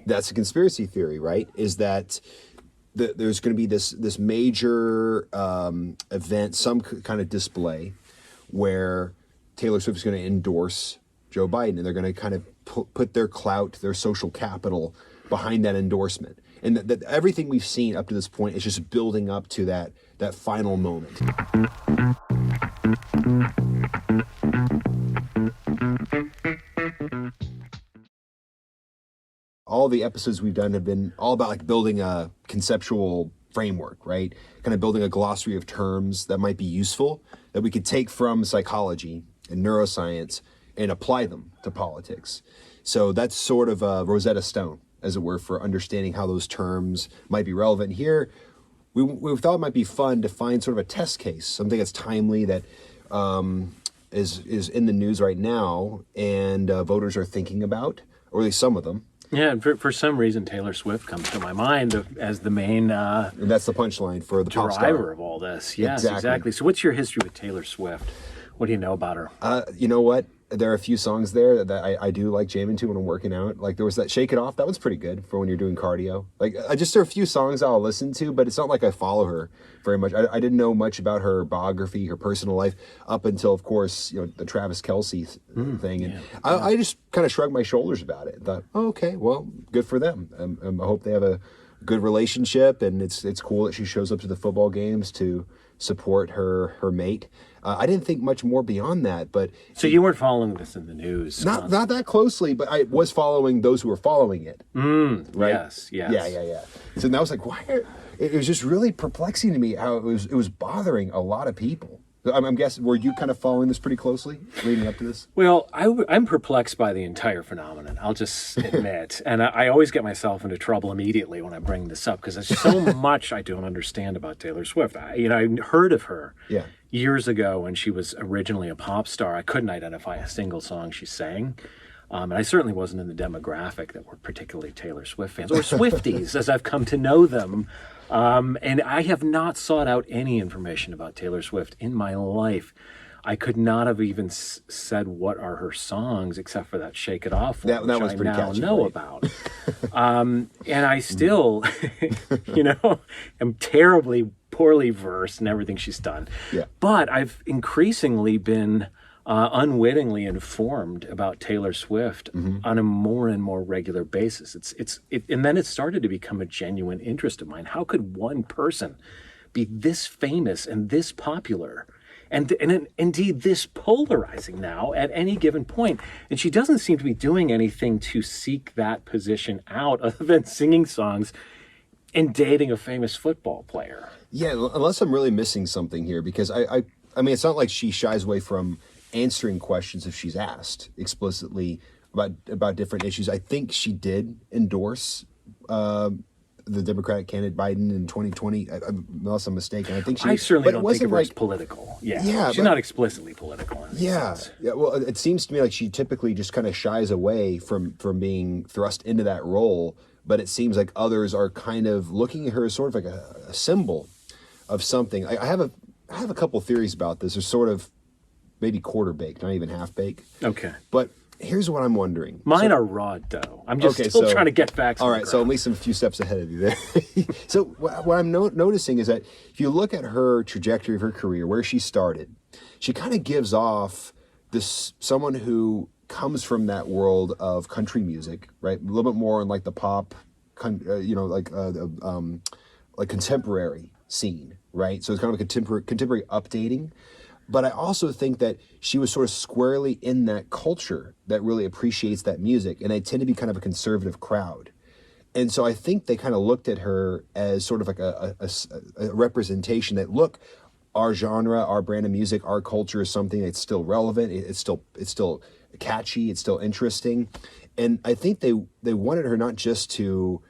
That's a conspiracy theory, right? Is that there's going to be this major event, some kind of display, where Taylor Swift is going to endorse Joe Biden, and they're going to kind of put their clout, their social capital behind that endorsement. And that everything we've seen up to this point is just building up to that final moment. All the episodes we've done have been all about like building a conceptual framework, right? Kind of building a glossary of terms that might be useful, that we could take from psychology and neuroscience and apply them to politics. So that's sort of a Rosetta Stone, as it were, for understanding how those terms might be relevant. Here, we thought it might be fun to find sort of a test case, something that's timely, that is in the news right now, and voters are thinking about, or at least some of them. Yeah, and for some reason, Taylor Swift comes to my mind as the main and that's the punchline for the pop star. Driver of all this. Yes, exactly. So what's your history with Taylor Swift? What do you know about her? You know what? There are a few songs there that I do like jamming to when I'm working out. Like there was that Shake It Off. That one's pretty good for when you're doing cardio. Like there are a few songs I'll listen to, but it's not like I follow her very much. I didn't know much about her biography, her personal life, up until, of course, the Travis Kelce thing. And I just kind of shrugged my shoulders about it and thought, oh, okay, well, good for them. I hope they have a good relationship, and it's cool that she shows up to the football games to support her mate. I didn't think much more beyond that, but... So you weren't following this in the news? Not that closely, but I was following those who were following it. Right? Yes. Yeah. So that was like, why? It was just really perplexing to me how it was bothering a lot of people. I'm guessing, were you kind of following this pretty closely leading up to this? Well, I'm perplexed by the entire phenomenon, I'll just admit. And I always get myself into trouble immediately when I bring this up, because there's so much I don't understand about Taylor Swift. I heard of her years ago when she was originally a pop star. I couldn't identify a single song she sang. And I certainly wasn't in the demographic that were particularly Taylor Swift fans, or Swifties, as I've come to know them. And I have not sought out any information about Taylor Swift in my life. I could not have even said what are her songs, except for that Shake It Off one, that was pretty catchy, know right? about. And I still, am terribly poorly versed in everything she's done. Yeah. But I've increasingly been unwittingly informed about Taylor Swift on a more and more regular basis. And then it started to become a genuine interest of mine. How could one person be this famous and this popular and indeed this polarizing now at any given point? And she doesn't seem to be doing anything to seek that position out other than singing songs and dating a famous football player. Yeah, unless I'm really missing something here, because I mean, it's not like she shies away from answering questions if she's asked explicitly about different issues. I think she did endorse the Democratic candidate Biden in 2020, unless I'm mistaken. I certainly don't think of her as political. She's not explicitly political. Yeah. Well, it seems to me like she typically just kind of shies away from being thrust into that role. But it seems like others are kind of looking at her as sort of like a symbol of something. I have a couple theories about this. They're sort of maybe quarter baked, not even half baked. Okay. But here's what I'm wondering. Mine are raw dough. I'm just still trying to get facts. All right, so at least I'm a few steps ahead of you there. So what I'm noticing is that if you look at her trajectory of her career, where she started, she kind of gives off this someone who comes from that world of country music, right? A little bit more in like the pop, like contemporary scene, right? So it's kind of a contemporary updating. But I also think that she was sort of squarely in that culture that really appreciates that music, and they tend to be kind of a conservative crowd. And so I think they kind of looked at her as sort of like a representation that, look, our genre, our brand of music, our culture is something that's still relevant. It's still catchy. It's still interesting. And I think they wanted her not just to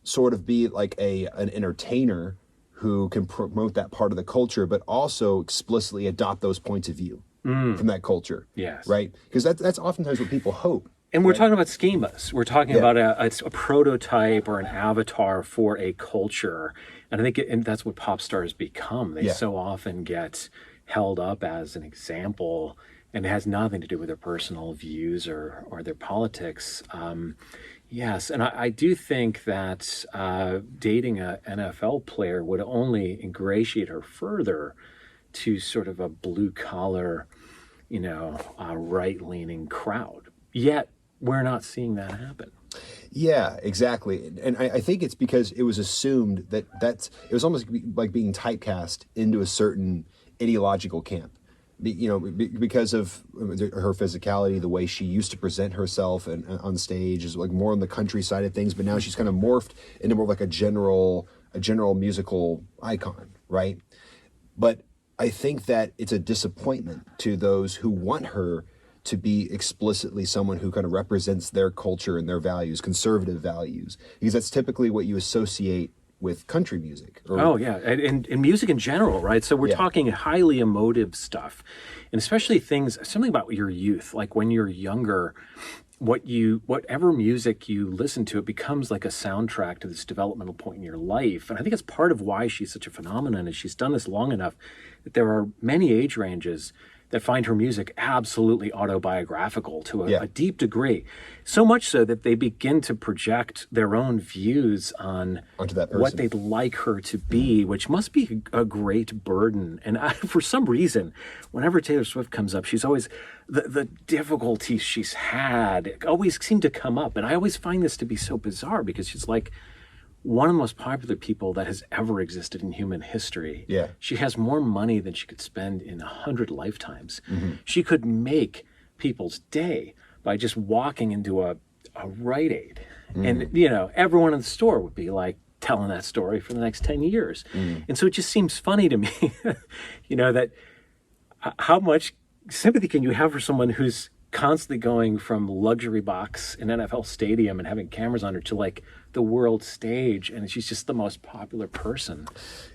sort of be like an entertainer who can promote that part of the culture, but also explicitly adopt those points of view from that culture. Yes. Right? Because that's oftentimes what people hope. And we're talking about schemas. We're talking about a prototype or an avatar for a culture. And I think that's what pop stars become. They so often get held up as an example and it has nothing to do with their personal views or their politics. Yes, and I do think that dating an NFL player would only ingratiate her further to sort of a blue collar, right-leaning crowd. Yet we're not seeing that happen. Yeah, exactly. And I think it's because it was assumed that it was almost like being typecast into a certain ideological camp. Because of her physicality, the way she used to present herself and on stage is like more on the country side of things, but now she's kind of morphed into more of like a general musical icon, right? But I think that it's a disappointment to those who want her to be explicitly someone who kind of represents their culture and their values, conservative values, because that's typically what you associate with country music. And music in general, right? So we're talking highly emotive stuff, and especially something about your youth, like when you're younger, whatever music you listen to, it becomes like a soundtrack to this developmental point in your life. And I think it's part of why she's such a phenomenon, is she's done this long enough that there are many age ranges that find her music absolutely autobiographical to a deep degree. So much so that they begin to project their own views onto that person, what they'd like her to be, which must be a great burden. And for some reason, whenever Taylor Swift comes up, she's always, the difficulties she's had always seem to come up. And I always find this to be so bizarre, because she's like one of the most popular people that has ever existed in human history. Yeah. She has more money than she could spend in 100 lifetimes. Mm-hmm. She could make people's day by just walking into a Rite Aid. Mm-hmm. And, everyone in the store would be like telling that story for the next 10 years. Mm-hmm. And so it just seems funny to me, that how much sympathy can you have for someone who's constantly going from luxury box in NFL stadium and having cameras on her to like the world stage, and she's just the most popular person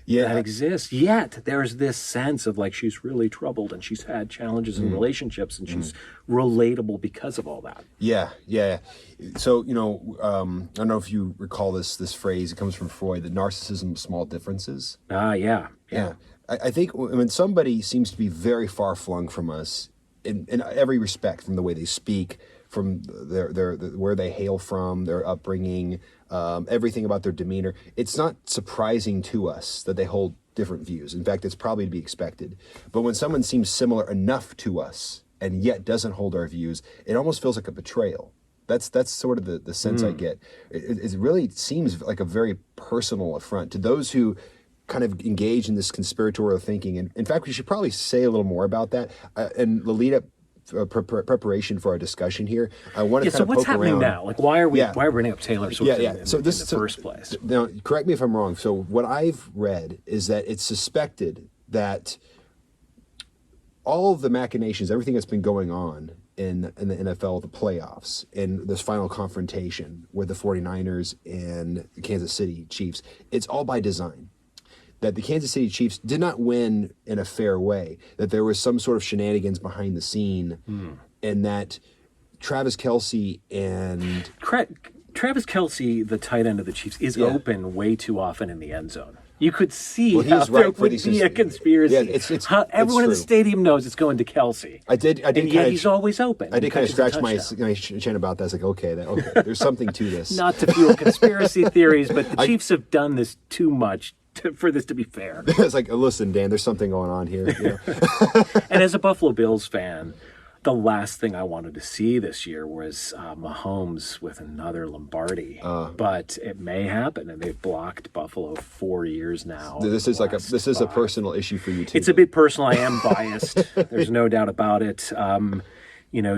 that exists. Yet there's this sense of like she's really troubled and she's had challenges in relationships, and she's relatable because of all that. Yeah. So I don't know if you recall this phrase. It comes from Freud, the Narcissism of Small Differences. Yeah. I think when somebody seems to be very far flung from us in every respect, from the way they speak, from their where they hail from, their upbringing, everything about their demeanor, it's not surprising to us that they hold different views. In fact, it's probably to be expected. But when someone seems similar enough to us and yet doesn't hold our views, it almost feels like a betrayal. That's sort of the sense I get. It really seems like a very personal affront to those who kind of engage in this conspiratorial thinking. And in fact, we should probably say a little more about that. And the lead up preparation for our discussion here, I want to kind of poke around. So what's happening now? Like, why are we bringing up Taylor Swift in the first place? Now, correct me if I'm wrong. So what I've read is that it's suspected that all of the machinations, everything that's been going on in the NFL, the playoffs, and this final confrontation with the 49ers and the Kansas City Chiefs, it's all by design. That the Kansas City Chiefs did not win in a fair way, that there was some sort of shenanigans behind the scene, and that Travis Kelce, the tight end of the Chiefs, is open way too often in the end zone. You could see how there would be a conspiracy. Yeah, everyone in the stadium knows it's going to Kelce. I did. And yet he's always open. I did kind of scratch my chin about that. It's like, okay, there's something to this. Not to fuel conspiracy theories, but the Chiefs have done this too much for this to be fair. It's like, listen, Dan, there's something going on here. And as a Buffalo Bills fan, the last thing I wanted to see this year was Mahomes with another Lombardi. But it may happen, and they've blocked Buffalo 4 years now. This is a personal issue for you too. It's a bit personal. I am biased. There's no doubt about it.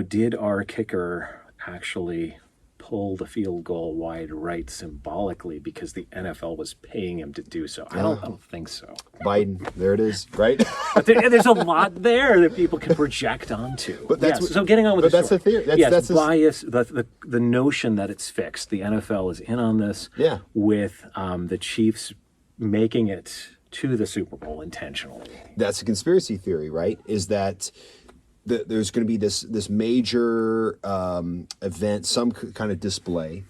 Did our kicker actually pull the field goal wide right symbolically because the NFL was paying him to do so? I don't think so. Biden, there it is, right? But there's a lot there that people can project onto. But so getting on with the story. That's the theory. That's bias. The notion that it's fixed. The NFL is in on this. Yeah. With the Chiefs making it to the Super Bowl intentionally. That's a conspiracy theory, right? Is that there's going to be this major event, some kind of display,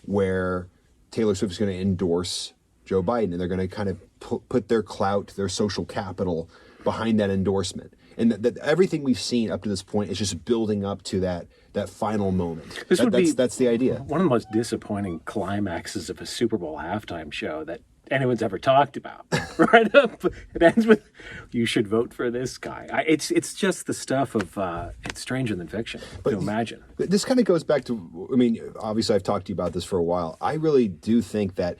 where Taylor Swift is going to endorse Joe Biden, and they're going to kind of put their clout, their social capital behind that endorsement. And that everything we've seen up to this point is just building up to that final moment. That's the idea. One of the most disappointing climaxes of a Super Bowl halftime show that anyone's ever talked about. Right up, it ends with, "You should vote for this guy." It's just the stuff of it's stranger than fiction. To imagine. This kind of goes back to, I mean, obviously I've talked to you about this for a while. I really do think that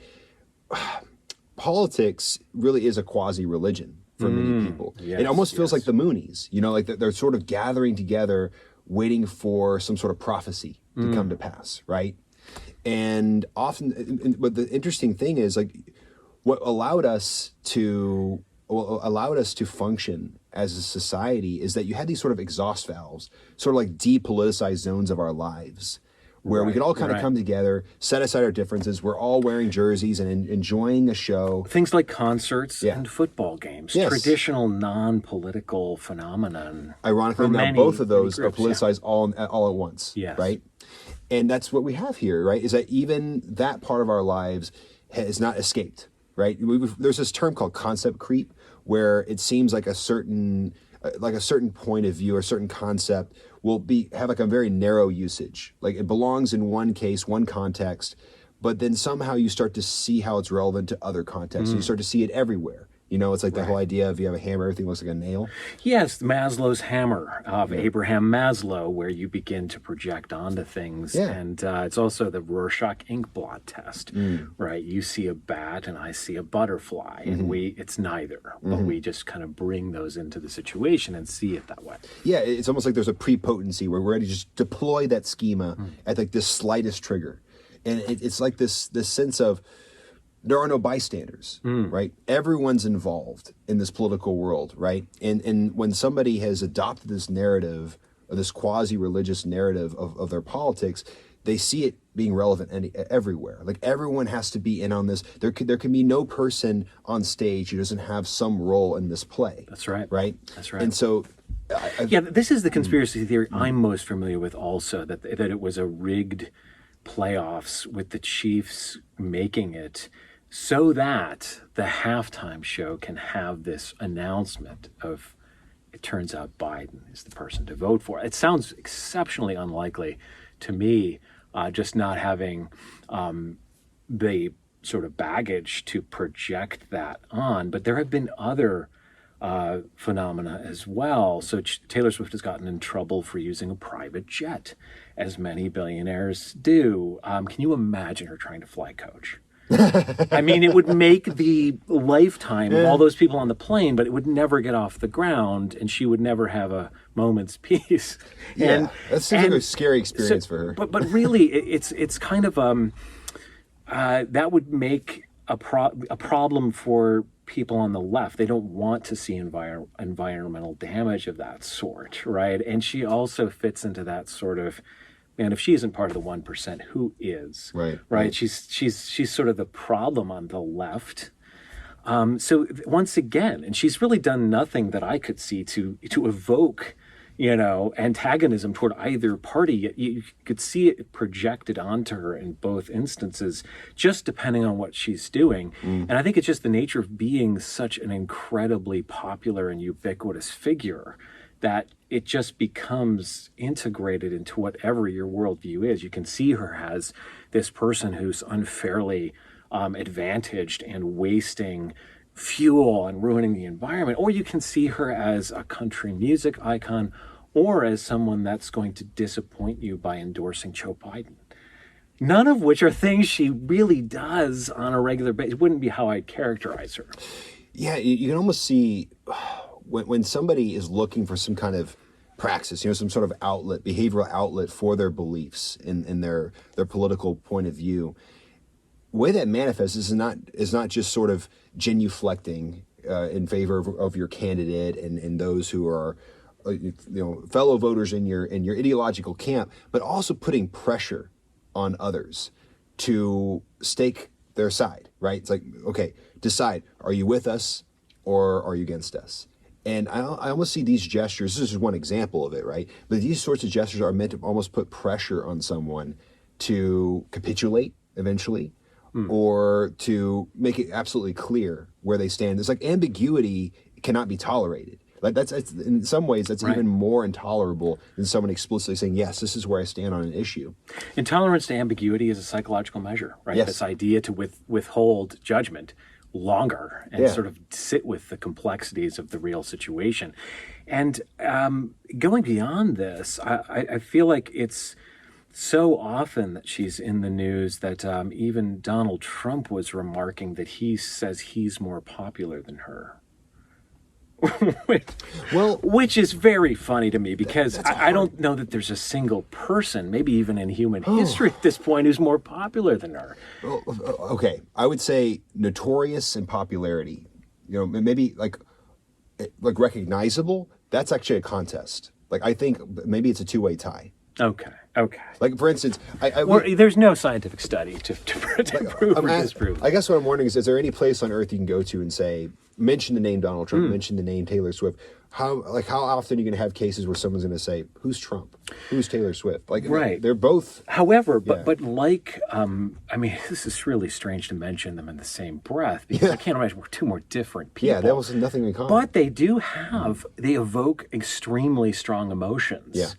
politics really is a quasi-religion for many people. Yes, it almost feels like the Moonies, like they're sort of gathering together, waiting for some sort of prophecy to come to pass, right? And often, but the interesting thing is, like, what allowed us to function as a society is that you had these sort of exhaust valves, sort of like depoliticized zones of our lives, where we could all kind of come together, set aside our differences. We're all wearing jerseys and enjoying a show. Things like concerts and football games, traditional non-political phenomenon. Ironically, now both of those are politicized all at once, right? And that's what we have here, right? Is that even that part of our lives has not escaped, right? There's this term called concept creep, where it seems like a certain point of view or a certain concept will have like a very narrow usage. Like it belongs in one case, one context, but then somehow you start to see how it's relevant to other contexts. You start to see it everywhere. It's like the whole idea of you have a hammer, everything looks like a nail. Yes, Maslow's hammer of Abraham Maslow, where you begin to project onto things. And it's also the Rorschach ink blot test, right? You see a bat and I see a butterfly, and it's neither, but we just kind of bring those into the situation and see it that way. Yeah, it's almost like there's a prepotency where we're ready to just deploy that schema at like this slightest trigger. And it's like this sense of, there are no bystanders, right? Everyone's involved in this political world, right? And when somebody has adopted this narrative, or this quasi-religious narrative of their politics, they see it being relevant everywhere. Like everyone has to be in on this. There can be no person on stage who doesn't have some role in this play. That's right. Right? That's right. And so... this is the conspiracy theory I'm most familiar with also, that it was a rigged playoffs with the Chiefs making it so that the halftime show can have this announcement of, it turns out Biden is the person to vote for. It sounds exceptionally unlikely to me, just not having the sort of baggage to project that on. But there have been other phenomena as well. So Taylor Swift has gotten in trouble for using a private jet, as many billionaires do. Can you imagine her trying to fly coach? I mean, it would make the lifetime of all those people on the plane, but it would never get off the ground, and she would never have a moment's peace. That seems like a scary experience for her. But really, it's kind of that would make a problem for people on the left. They don't want to see environmental damage of that sort, right? And she also fits into that sort of, man, if she isn't part of the 1%, who is? Right. She's sort of the problem on the left. So once again, and she's really done nothing that I could see to evoke, antagonism toward either party. You could see it projected onto her in both instances, just depending on what she's doing. And I think it's just the nature of being such an incredibly popular and ubiquitous figure that it just becomes integrated into whatever your worldview is. You can see her as this person who's unfairly advantaged and wasting fuel and ruining the environment, or you can see her as a country music icon, or as someone that's going to disappoint you by endorsing Joe Biden. None of which are things she really does on a regular basis. It wouldn't be how I'd characterize her. Yeah, you can almost see when somebody is looking for some kind of praxis, some sort of outlet, behavioral outlet for their beliefs in their political point of view. The way that manifests is not just sort of genuflecting in favor of your candidate and those who are fellow voters in your ideological camp, but also putting pressure on others to stake their side, right? It's like, okay, decide, are you with us or are you against us? And I almost see these gestures, this is one example of it, right? But these sorts of gestures are meant to almost put pressure on someone to capitulate eventually, or to make it absolutely clear where they stand. It's like ambiguity cannot be tolerated. Like in some ways, that's Right. even more intolerable than someone explicitly saying, yes, this is where I stand on an issue. Intolerance to ambiguity is a psychological measure, right? Yes. This idea to withhold judgment longer and Yeah. sort of sit with the complexities of the real situation. And going beyond this, I feel like it's so often that she's in the news that even Donald Trump was remarking that he says he's more popular than her. Well, Which is very funny to me because that's I don't know that there's a single person, maybe even in human history at this point, who's more popular than her. okay, I would say notorious in popularity. You know, maybe like recognizable. That's actually a contest. Like I think maybe it's a two-way tie. Okay. Like for instance, There's no scientific study to prove or disprove. I guess what I'm wondering is there any place on earth you can go to and say, mention the name Donald Trump, mention the name Taylor Swift? How often are you going to have cases where someone's going to say, who's Trump? Who's Taylor Swift? Like, Right. They're both. However, but like, I mean, this is really strange to mention them in the same breath because I can't imagine we're two more different people. Yeah, that was nothing in common. But they do they evoke extremely strong emotions. Yeah.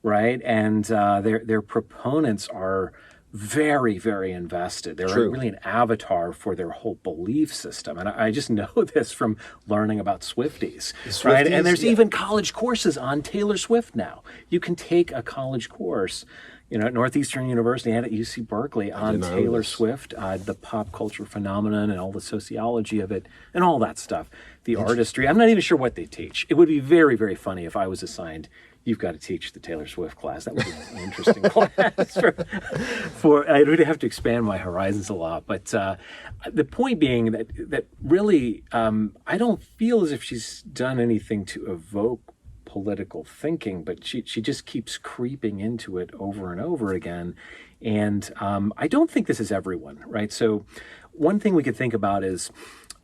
Right? And their proponents are very, very invested. They're True. really an avatar for their whole belief system. And I just know this from learning about Swifties. Right? And there's even college courses on Taylor Swift now. You can take a college course, you know, at Northeastern University and at UC Berkeley on Taylor Swift, the pop culture phenomenon and all the sociology of it and all that stuff. The artistry. I'm not even sure what they teach. It would be very, very funny if I was assigned, you've got to teach the Taylor Swift class. That would be an interesting class. For I would have to expand my horizons a lot. But the point being that really, I don't feel as if she's done anything to evoke political thinking, but she just keeps creeping into it over and over again. And I don't think this is everyone, right? So one thing we could think about is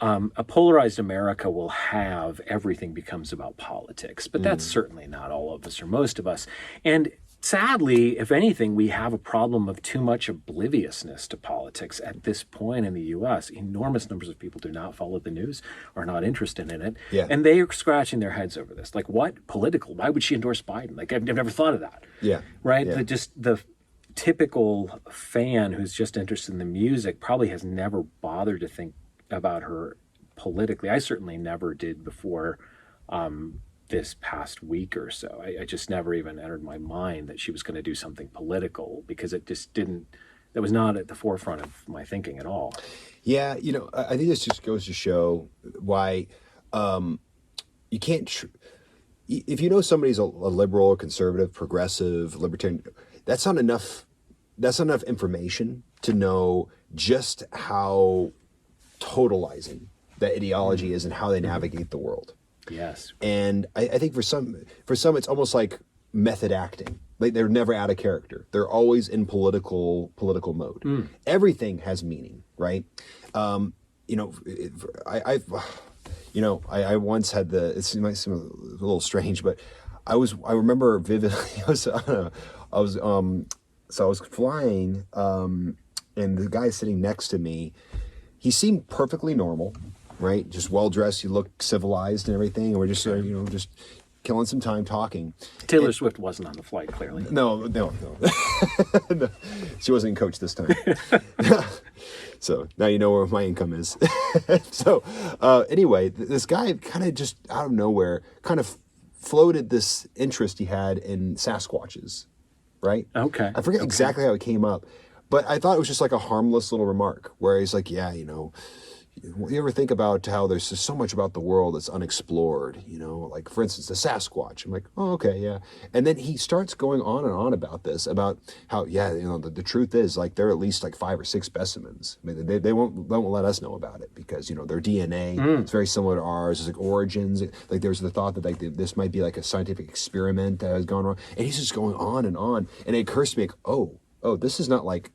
a polarized America will have everything becomes about politics, but that's certainly not all of us or most of us. And sadly, if anything, we have a problem of too much obliviousness to politics at this point in the U.S. Enormous numbers of people do not follow the news, are not interested in it, and they are scratching their heads over this. Like, what? Political? Why would she endorse Biden? Like, I've never thought of that. Yeah. Right? Yeah. The typical fan who's just interested in the music probably has never bothered to think about her politically. I certainly never did before this past week or so. I just never even entered my mind that she was going to do something political because it just didn't, that was not at the forefront of my thinking at all. Yeah, you know, I think this just goes to show why you can't, if you know somebody's a liberal, conservative, progressive, libertarian, that's not enough information to know just how totalizing that ideology is and how they navigate the world. Yes. And I think for some it's almost like method acting. Like they're never out of character. They're always in political mode. Everything has meaning, right? You know, I once had it might seem a little strange, but I remember vividly. So I was flying, and the guy sitting next to me, he seemed perfectly normal, right? Just well dressed. He looked civilized and everything. And we're just just killing some time talking. Taylor Swift wasn't on the flight, clearly. No. No. She wasn't coach this time. So now you know where my income is. So anyway, this guy kind of just out of nowhere kind of floated this interest he had in Sasquatches, right? Okay. I forget exactly how it came up, but I thought it was just like a harmless little remark where he's like, yeah, you know, you ever think about how there's just so much about the world that's unexplored, you know, like for instance, the Sasquatch. I'm like, oh, okay, yeah. And then he starts going on and on about this, about how, yeah, you know, the truth is like there are at least like 5 or 6 specimens. I mean, they won't let us know about it because, you know, their DNA is very similar to ours. It's like origins. Like there's the thought that like this might be like a scientific experiment that has gone wrong. And he's just going on. And it occurs to me like, oh, this is not like,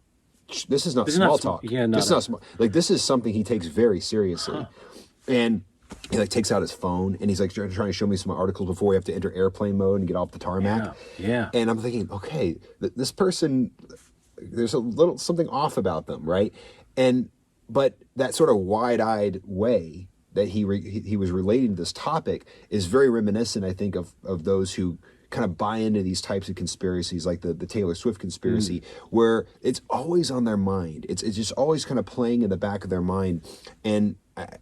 this is not small talk. Yeah, this is not small. Like this is something he takes very seriously, and he like takes out his phone and he's like trying to show me some articles before we have to enter airplane mode and get off the tarmac. Yeah. And I'm thinking, okay, this person, there's a little something off about them, right? But that sort of wide-eyed way that he was relating to this topic is very reminiscent, I think, of those who kind of buy into these types of conspiracies, like the Taylor Swift conspiracy, where it's always on their mind. It's just always kind of playing in the back of their mind. And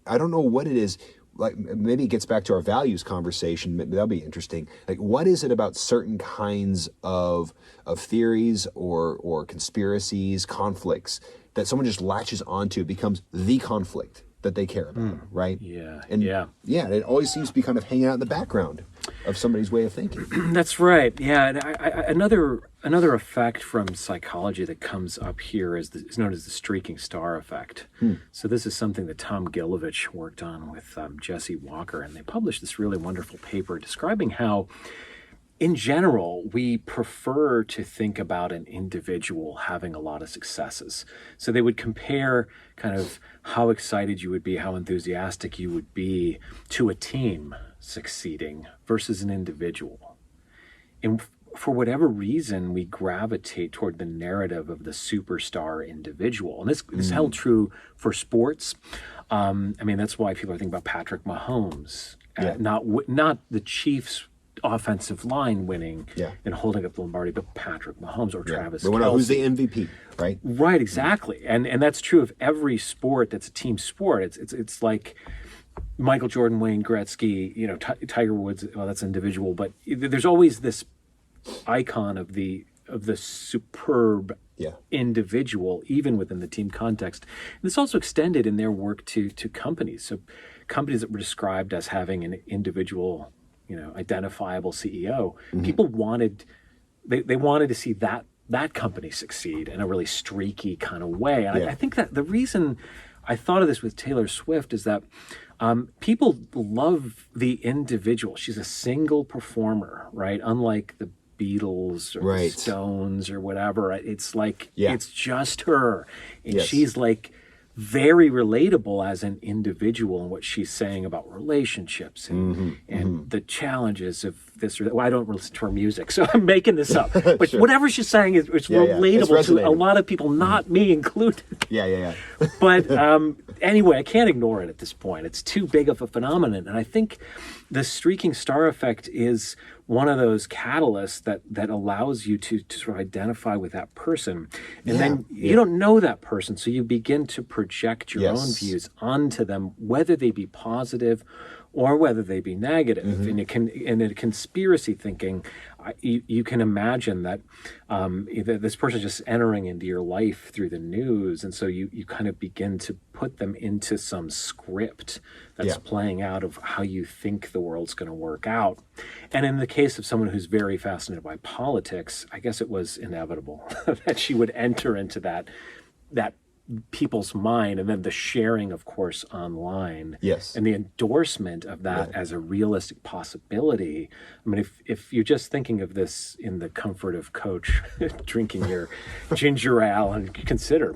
I don't know what it is. Like, maybe it gets back to our values conversation. That'll be interesting. Like, what is it about certain kinds of theories or conspiracies, conflicts, that someone just latches onto, becomes the conflict that they care about, right? Yeah. It always seems to be kind of hanging out in the background of somebody's way of thinking. That's right. Yeah. And another effect from psychology that comes up here is known as the streaking star effect. So this is something that Tom Gilovich worked on with Jesse Walker, and they published this really wonderful paper describing how, in general, we prefer to think about an individual having a lot of successes. So they would compare kind of how excited you would be, how enthusiastic you would be to a team succeeding versus an individual. And for whatever reason, we gravitate toward the narrative of the superstar individual. And this held true for sports. I mean, that's why people are thinking about Patrick Mahomes, not the Chiefs' offensive line winning and holding up the Lombardi, but Patrick Mahomes or Travis Kelce. Who's the MVP, right? Right, exactly. And that's true of every sport that's a team sport. It's like Michael Jordan, Wayne Gretzky, Tiger Woods. Well, that's individual, but there's always this icon of the superb individual, even within the team context. And this also extended in their work to companies. So companies that were described as having an individual, identifiable CEO, people wanted to see that company succeed in a really streaky kind of way. And I think that the reason I thought of this with Taylor Swift is that people love the individual. She's a single performer, right? Unlike the Beatles or the Stones or whatever. It's like, it's just her. And she's like very relatable as an individual in what she's saying about relationships and the challenges of this or that. Well, I don't listen to her music, so I'm making this up. But whatever she's saying is relatable to a lot of people, not me included. But anyway, I can't ignore it at this point. It's too big of a phenomenon. And I think the streaking star effect is one of those catalysts that allows you to sort of identify with that person. And then you don't know that person, so you begin to project your own views onto them, whether they be positive or whether they be negative. And in a conspiracy thinking, you can imagine that this person is just entering into your life through the news, and so you kind of begin to put them into some script that's playing out of how you think the world's going to work out. And in the case of someone who's very fascinated by politics, I guess it was inevitable that she would enter into that people's mind, and then the sharing, of course, online, and the endorsement of that as a realistic possibility. I mean, if you're just thinking of this in the comfort of Coach drinking your ginger ale and consider,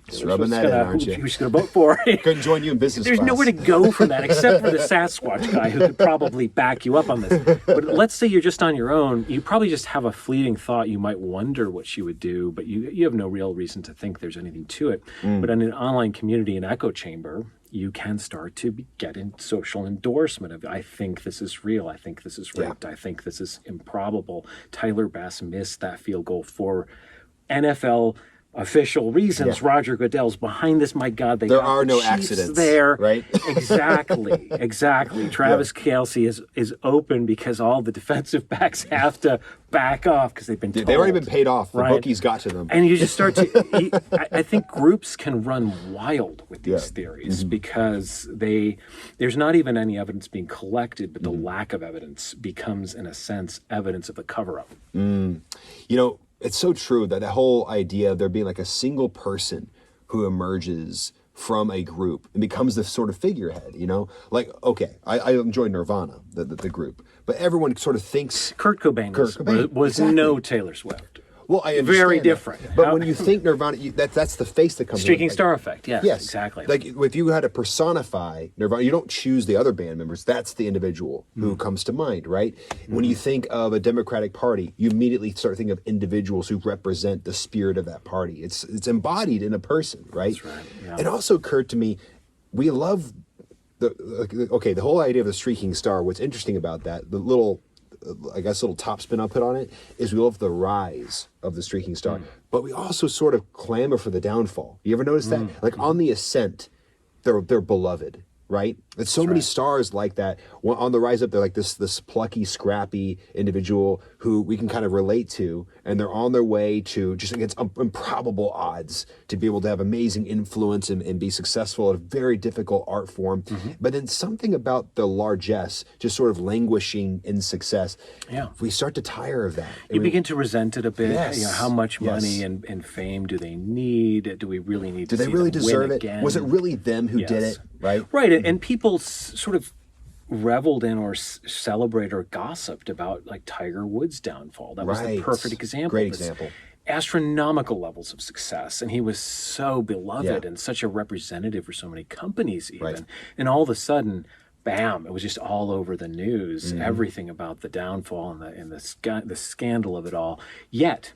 just rubbing that in, aren't you? Who's going to vote for? Couldn't join you in business There's class. nowhere to go for that except for the Sasquatch guy who could probably back you up on this. But let's say you're just on your own. You probably just have a fleeting thought. You might wonder what she would do, but you have no real reason to think there's anything to it. But in an online community, an echo chamber, you can start to get in social endorsement of, I think this is real, I think this is rigged, I think this is improbable. Tyler Bass missed that field goal for NFL official reasons. Roger Goodell's behind this. My God, there are no accidents there. Right? Exactly. Travis Kelce is open because all the defensive backs have to back off because they've been told. They've already been paid off. The bookies got to them. And you just start to, I think groups can run wild with these theories because there's not even any evidence being collected, but the lack of evidence becomes, in a sense, evidence of the cover-up. It's so true that the whole idea of there being like a single person who emerges from a group and becomes the sort of figurehead, Like, okay, I enjoy Nirvana, the group, but everyone sort of thinks... Kurt Cobain was no Taylor Swift. Well, I understand very that. different. But when you think Nirvana, that's the face that comes. Streaking star effect. Yes, exactly. Like if you had to personify Nirvana, you don't choose the other band members. That's the individual who comes to mind, right? When you think of a Democratic Party, you immediately start thinking of individuals who represent the spirit of that party. It's embodied in a person, right? That's right. Yeah. It also occurred to me, we love the whole idea of the streaking star, what's interesting about that, the little, I guess, little top spin I'll put on it, is we love the rise of the streaking star, but we also sort of clamor for the downfall. You ever notice that? Like on the ascent, they're beloved, right? There's so many stars like that. On the rise up, they're like this plucky, scrappy individual who we can kind of relate to, and they're on their way to just against improbable odds to be able to have amazing influence and be successful at a very difficult art form. But then something about the largesse just sort of languishing in success. Yeah. We start to tire of that. You begin to resent it a bit. Yes. You know, how much money and fame do they need? Do we really need to Do they see really them deserve win it? again? Was it really them who did it? Right? Right. And people sort of reveled in or celebrated or gossiped about like Tiger Woods' downfall. That was the perfect example. Great example. Astronomical levels of success, and he was so beloved and such a representative for so many companies even. And all of a sudden, bam, it was just all over the news, everything about the downfall and the scandal of it all. Yet,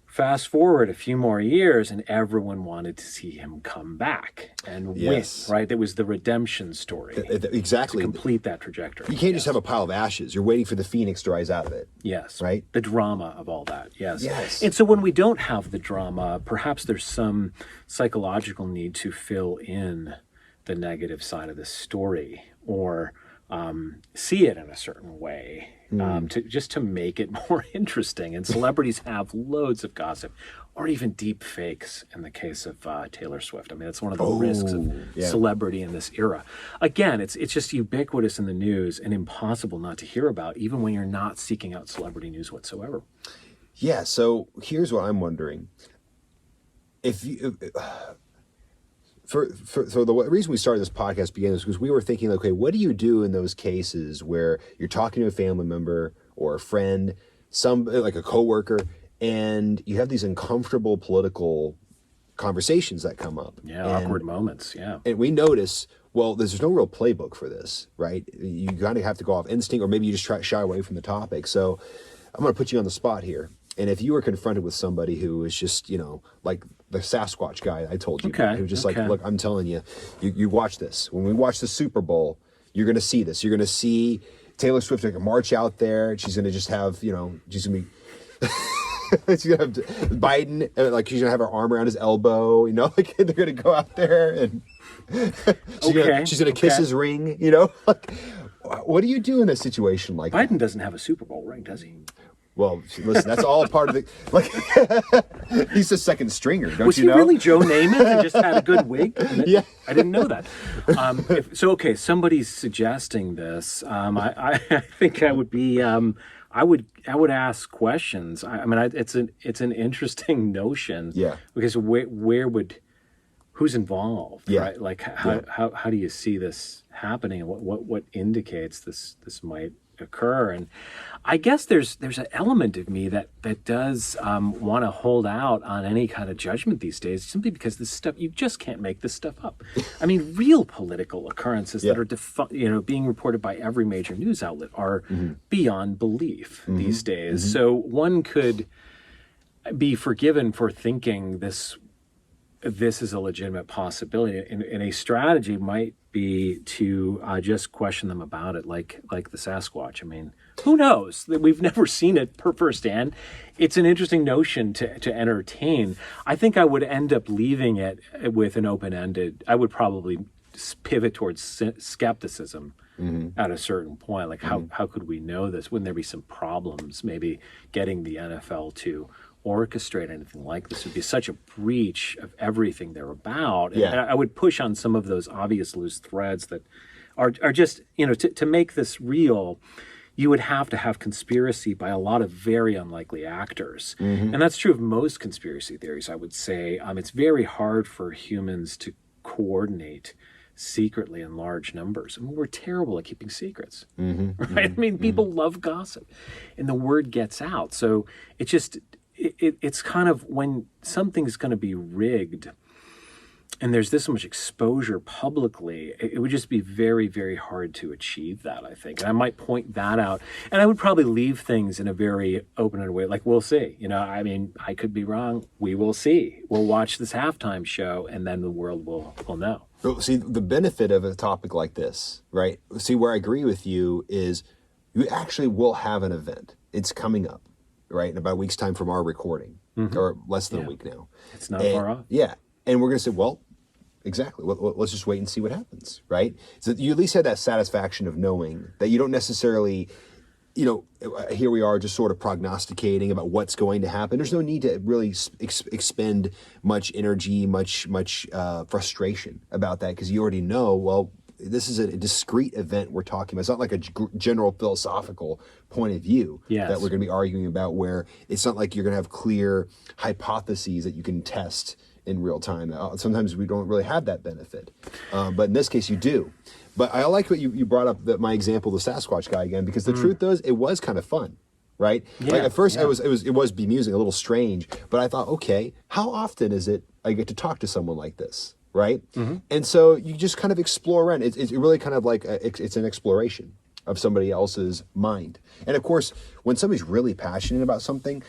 fast forward a few more years, and everyone wanted to see him come back and win, right? It was the redemption story. Exactly. To complete that trajectory. You can't just have a pile of ashes. You're waiting for the phoenix to rise out of it. Yes. Right? The drama of all that. Yes. Yes. And so when we don't have the drama, perhaps there's some psychological need to fill in the negative side of the story or see it in a certain way. To make it more interesting. And celebrities have loads of gossip, or even deep fakes in the case of Taylor Swift. I mean, it's one of the risks of celebrity in this era. Again, it's just ubiquitous in the news and impossible not to hear about, even when you're not seeking out celebrity news whatsoever. Yeah, so here's what I'm wondering. If you... So the reason we started this podcast began is because we were thinking, okay, what do you do in those cases where you're talking to a family member or a friend, like a coworker, and you have these uncomfortable political conversations that come up? Yeah, awkward moments, yeah. And we notice, well, there's no real playbook for this, right? You kind of have to go off instinct, or maybe you just try to shy away from the topic. So I'm going to put you on the spot here. And if you were confronted with somebody who was just, like the Sasquatch guy I told you, who just like, look, I'm telling you, you watch this. When we watch the Super Bowl, you're going to see this. You're going to see Taylor Swift like march out there. She's going to just have, she's going to be, she's going to have Biden, like she's going to have her arm around his elbow, like they're going to go out there and she's going to kiss his ring, like, what do you do in a situation like that? Biden doesn't have a Super Bowl ring, does he? Well, listen, that's all part of the, like, he's the second stringer, don't you know? Was he really Joe Namath and just had a good wig? Yeah. I didn't know that. Somebody's suggesting this. I think I would be, I would ask questions. I mean, it's an interesting notion. Yeah. Because who's involved? Yeah. Right? Like, how do you see this happening? What indicates this might occur? And I guess there's an element of me that does want to hold out on any kind of judgment these days, simply because this stuff, you just can't make this stuff up. I mean, real political occurrences that are being reported by every major news outlet are beyond belief these days. So one could be forgiven for thinking this is a legitimate possibility, and a strategy might be to just question them about it, like the Sasquatch. I mean, who knows? We've never seen it firsthand. It's an interesting notion to entertain. I think I would end up leaving it with an open-ended. I would probably pivot towards skepticism at a certain point. Like, how could we know this? Wouldn't there be some problems? Maybe getting the NFL to orchestrate anything like this would be such a breach of everything they're about. And I would push on some of those obvious loose threads that are just, to make this real, you would have to have conspiracy by a lot of very unlikely actors. And that's true of most conspiracy theories, I would say. It's very hard for humans to coordinate secretly in large numbers. I mean, we're terrible at keeping secrets, right? I mean, people love gossip, and the word gets out. So it's kind of, when something's going to be rigged and there's this much exposure publicly, it would just be very, very hard to achieve that, I think. And I might point that out. And I would probably leave things in a very open-ended way, like, we'll see. I mean, I could be wrong. We will see. We'll watch this halftime show, and then the world will know. See, the benefit of a topic like this, right? See, where I agree with you is you actually will have an event. It's coming up, right? In about a week's time from our recording, or less than a week now. It's not far off. Yeah. And we're going to say, well, exactly. Let's just wait and see what happens, right? So you at least had that satisfaction of knowing that you don't necessarily, here we are just sort of prognosticating about what's going to happen. There's no need to really expend much energy, much frustration about that, because you already know, well, this is a discrete event we're talking about. It's not like a general philosophical point of view that we're going to be arguing about, where it's not like you're going to have clear hypotheses that you can test in real time. Sometimes we don't really have that benefit, but in this case you do. But I like what you brought up, my example, the Sasquatch guy again, because the truth is, it was kind of fun, right? Yeah, like at first it was bemusing, a little strange, but I thought, okay, how often is it I get to talk to someone like this, right? And so you just kind of explore around. It's really kind of like it's an exploration of somebody else's mind. And of course, when somebody's really passionate about something,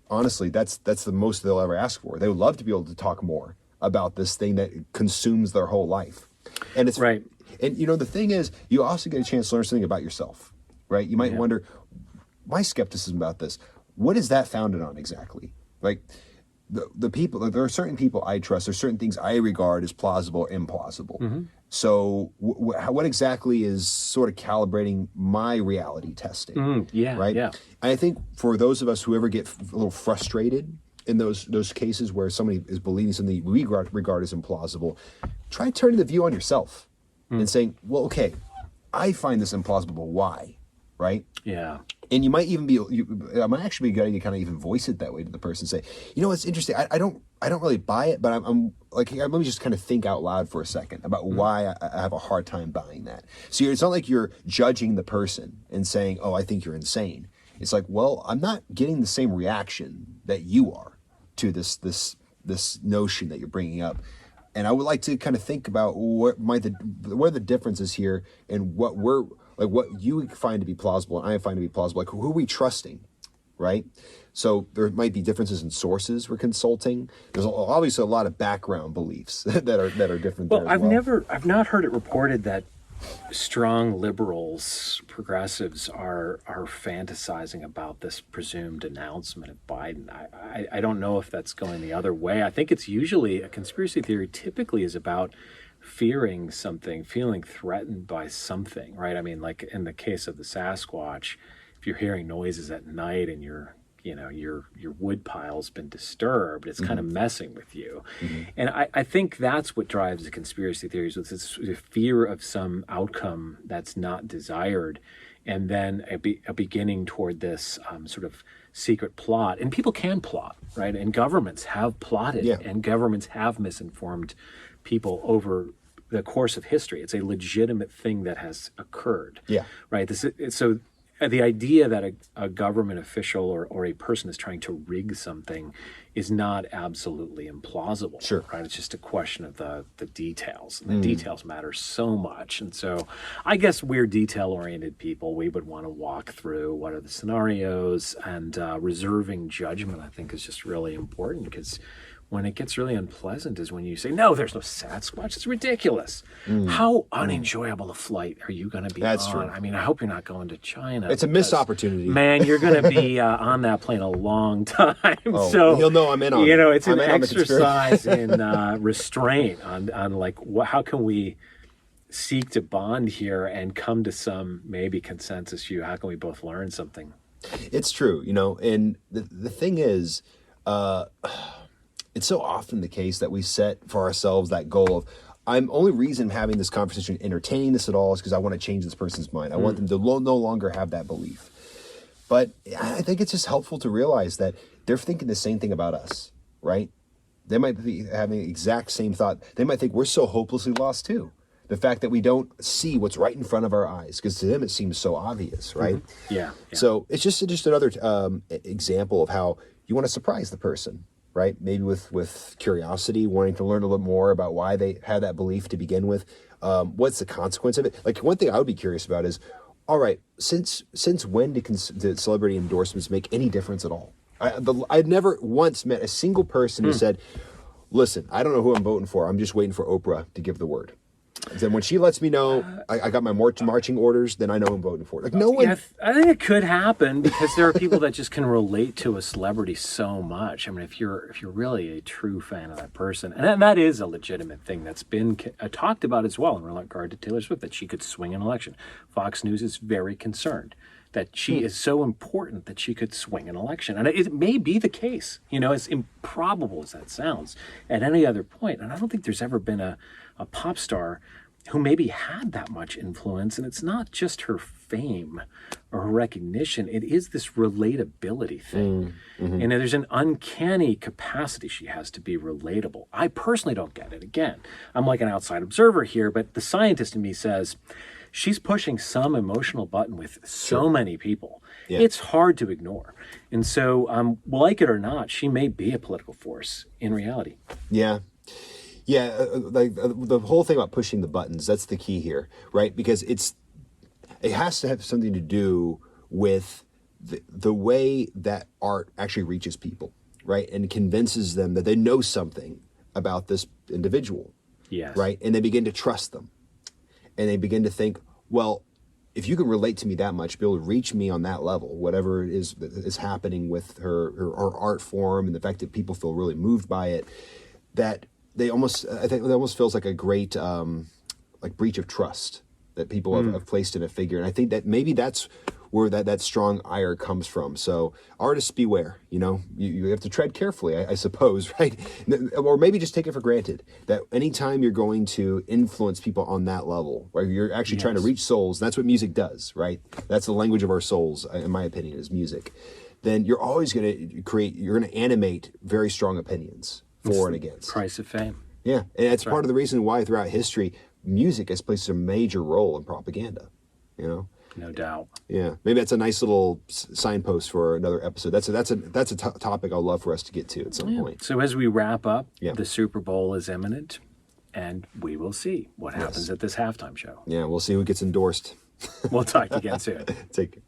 honestly, that's the most they'll ever ask for. They would love to be able to talk more about this thing that consumes their whole life. And it's right. And the thing is, you also get a chance to learn something about yourself, right? You might wonder, my skepticism about this, what is that founded on exactly? Like the people, there are certain people I trust, there's certain things I regard as plausible or implausible. So what exactly is sort of calibrating my reality testing? Right? Yeah. And I think for those of us who ever get a little frustrated in those cases where somebody is believing something we regard as implausible, try turning the view on yourself and saying, well, okay, I find this implausible, but why? Right? Yeah. And you might even I might actually be getting to kind of even voice it that way to the person, say, it's interesting. I don't really buy it, but I'm like, let me just kind of think out loud for a second about why I have a hard time buying that. So it's not like you're judging the person and saying, oh, I think you're insane. It's like, well, I'm not getting the same reaction that you are to this notion that you're bringing up. And I would like to kind of think about what are the differences here, and what you find to be plausible and I find to be plausible. Like, who are we trusting, right? So there might be differences in sources we're consulting. There's obviously a lot of background beliefs that are different. Well, I've not heard it reported that strong liberals, progressives are fantasizing about this presumed announcement of Biden. I don't know if that's going the other way. I think it's usually, a conspiracy theory typically is about fearing something, feeling threatened by something, right? I mean, like in the case of the Sasquatch, if you're hearing noises at night and your wood pile's been disturbed, it's kind of messing with you. And I think that's what drives the conspiracy theories, with this fear of some outcome that's not desired, and then a beginning toward this sort of secret plot. And people can plot, right? And governments have plotted, and governments have misinformed people over the course of history. It's a legitimate thing that has occurred. Right? So the idea that a government official or a person is trying to rig something is not absolutely implausible. Sure. Right? It's just a question of the details. And the details matter so much. And so I guess we're detail-oriented people. We would want to walk through what are the scenarios, and reserving judgment, I think, is just really important, because when it gets really unpleasant is when you say, no, there's no Sasquatch. It's ridiculous. How unenjoyable a flight are you going to be on? True. I mean, I hope you're not going to China. It's a missed opportunity. Man, you're going to be on that plane a long time. Oh, so you'll know I'm in on it. It's an exercise in restraint on like, how can we seek to bond here and come to some maybe consensus view? How can we both learn something? It's true, and the thing is, it's so often the case that we set for ourselves that goal of, only reason I'm having this conversation, entertaining this at all, is because I want to change this person's mind. I want them to no longer have that belief. But I think it's just helpful to realize that they're thinking the same thing about us, right? They might be having the exact same thought. They might think we're so hopelessly lost too. The fact that we don't see what's right in front of our eyes, because to them it seems so obvious, right? Yeah. So it's just another example of how you want to surprise the person, right? Maybe with curiosity, wanting to learn a little more about why they had that belief to begin with. What's the consequence of it? Like, one thing I would be curious about is, all right, since when did celebrity endorsements make any difference at all? I'd never once met a single person who said, listen, I don't know who I'm voting for. I'm just waiting for Oprah to give the word. Then when she lets me know I got my marching orders, then I know I'm voting for it. Like no one. Yeah, I think it could happen because there are people that just can relate to a celebrity so much. I mean, if you're really a true fan of that person, and that is a legitimate thing that's been talked about as well in regard to Taylor Swift, that she could swing an election. Fox News is very concerned that she is so important that she could swing an election. And it may be the case, as improbable as that sounds, at any other point. And I don't think there's ever been a pop star who maybe had that much influence. And it's not just her fame or her recognition. It is this relatability thing. And there's an uncanny capacity she has to be relatable. I personally don't get it. Again, I'm like an outside observer here, but the scientist in me says, she's pushing some emotional button with so many people. Yeah. It's hard to ignore. And so, like it or not, she may be a political force in reality. Yeah. Yeah, the whole thing about pushing the buttons, that's the key here, right? Because it has to have something to do with the way that art actually reaches people, right? And convinces them that they know something about this individual, yes, right? And they begin to trust them. And they begin to think, well, if you can relate to me that much, be able to reach me on that level, whatever it is that is happening with her art form and the fact that people feel really moved by it, that I think it almost feels like a great like breach of trust that people have placed in a figure. And I think that maybe that's where that strong ire comes from. So artists beware, you have to tread carefully, I suppose, right? Or maybe just take it for granted that anytime you're going to influence people on that level, right, you're actually trying to reach souls. That's what music does, right? That's the language of our souls, in my opinion, is music. Then you're always going to animate very strong opinions for and against. Price of fame. Yeah, and that's part of the reason why throughout history, music has played a major role in propaganda, No doubt. Yeah, maybe that's a nice little signpost for another episode. That's a topic I'd love for us to get to at some point. So as we wrap up, the Super Bowl is imminent, and we will see what happens at this halftime show. Yeah, we'll see who gets endorsed. We'll talk again soon. Take care.